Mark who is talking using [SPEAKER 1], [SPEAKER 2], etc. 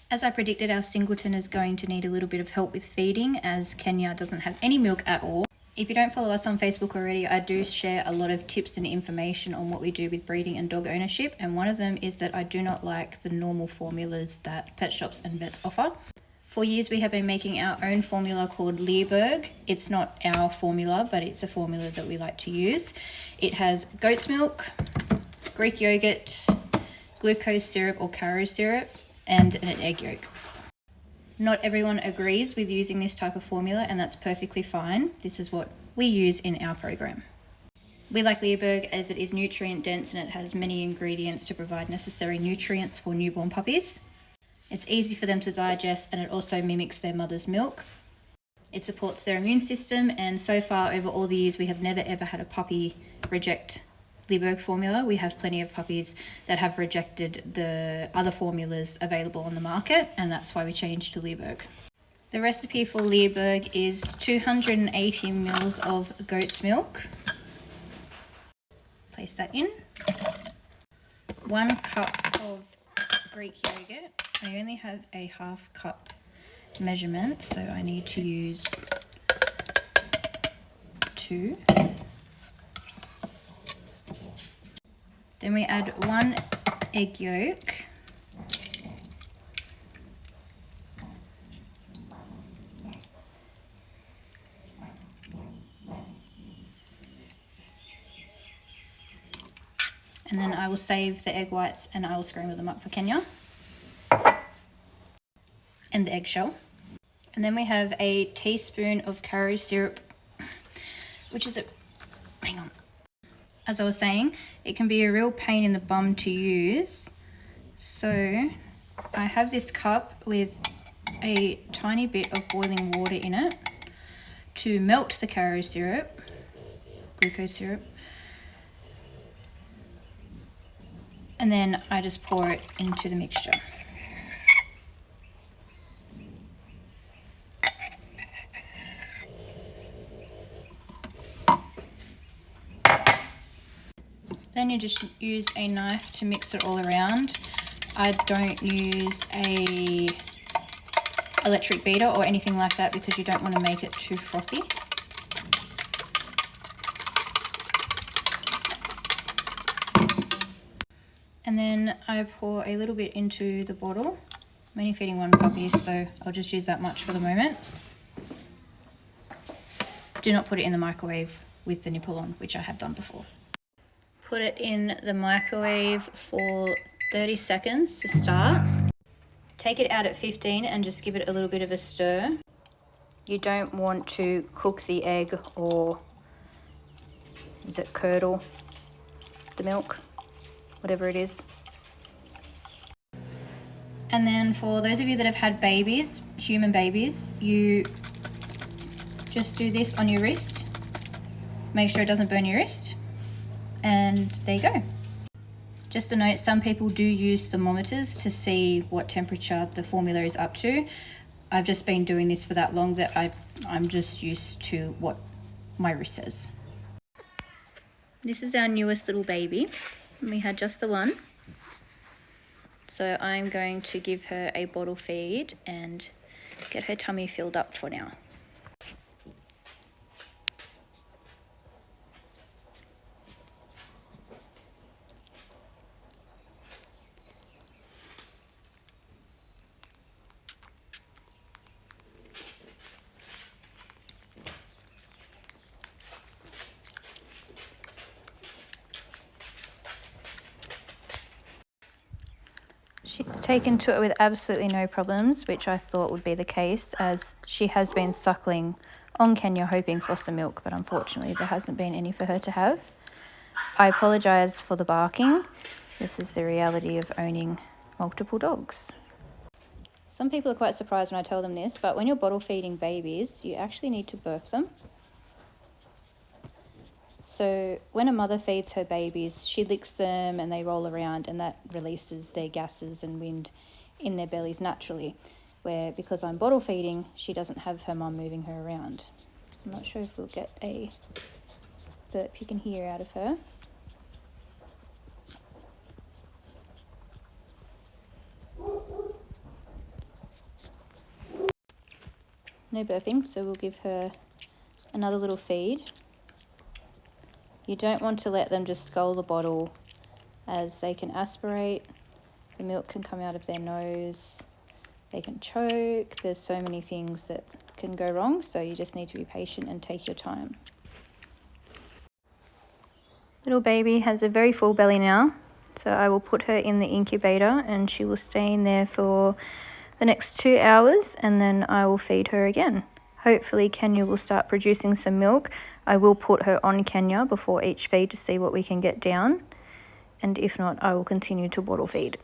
[SPEAKER 1] As I predicted, our singleton is going to need a little bit of help with feeding as Kenya doesn't have any milk at all. If you don't follow us on Facebook already, I do share a lot of tips and information on what we do with breeding and dog ownership, and one of them is that I do not like the normal formulas that pet shops and vets offer. For years we have been making our own formula called Leerburg. It's not our formula, but it's a formula that we like to use. It has goat's milk, Greek yogurt, glucose syrup or caro syrup, and an egg yolk. Not everyone agrees with using this type of formula, and that's perfectly fine. This is what we use in our program. We like Leerburg as it is nutrient dense and it has many ingredients to provide necessary nutrients for newborn puppies. It's easy for them to digest and it also mimics their mother's milk. It supports their immune system, and so far over all the years we have never ever had a puppy reject Leerburg formula. We have plenty of puppies that have rejected the other formulas available on the market, and that's why we changed to Leerburg. The recipe for Leerburg is 280 ml of goat's milk. Place that in. 1 cup of Greek yogurt. I only have a ½ cup measurement, so I need to use 2. Then we add 1 egg yolk. And then I will save the egg whites and I will scramble them up for Kenya. And the eggshell. And then we have a teaspoon of caro syrup, which is hang on. As I was saying, it can be a real pain in the bum to use. So I have this cup with a tiny bit of boiling water in it to melt the caro syrup, glucose syrup. And then I just pour it into the mixture. Then you just use a knife to mix it all around. I don't use a electric beater or anything like that because you don't want to make it too frothy. And then I pour a little bit into the bottle. I'm only feeding 1 puppy, so I'll just use that much for the moment. Do not put it in the microwave with the nipple on, which I have done before. Put it in the microwave for 30 seconds to start. Take it out at 15 and just give it a little bit of a stir. You don't want to cook the egg or, is it curdle the milk? Whatever it is. And then for those of you that have had babies, human babies, you just do this on your wrist. Make sure it doesn't burn your wrist. And there you go. Just a note, some people do use thermometers to see what temperature the formula is up to. I've just been doing this for that long that I'm just used to what my wrist says. This is our newest little baby. We had just the one. So I'm going to give her a bottle feed and get her tummy filled up for now. She's taken to it with absolutely no problems, which I thought would be the case, as she has been suckling on Kenya hoping for some milk, but unfortunately there hasn't been any for her to have. I apologise for the barking. This is the reality of owning multiple dogs. Some people are quite surprised when I tell them this, but when you're bottle feeding babies, you actually need to burp them. So when a mother feeds her babies, she licks them and they roll around, and that releases their gases and wind in their bellies naturally. Where because I'm bottle feeding, she doesn't have her mum moving her around. I'm not sure if we'll get a burp you can hear out of her. No burping, so we'll give her another little feed. You don't want to let them just scull the bottle, as they can aspirate, the milk can come out of their nose, they can choke. There's so many things that can go wrong, so you just need to be patient and take your time. Little baby has a very full belly now, so I will put her in the incubator and she will stay in there for the next 2 hours, and then I will feed her again. Hopefully Kenya will start producing some milk. I will put her on Kenya before each feed to see what we can get down, and if not, I will continue to bottle feed.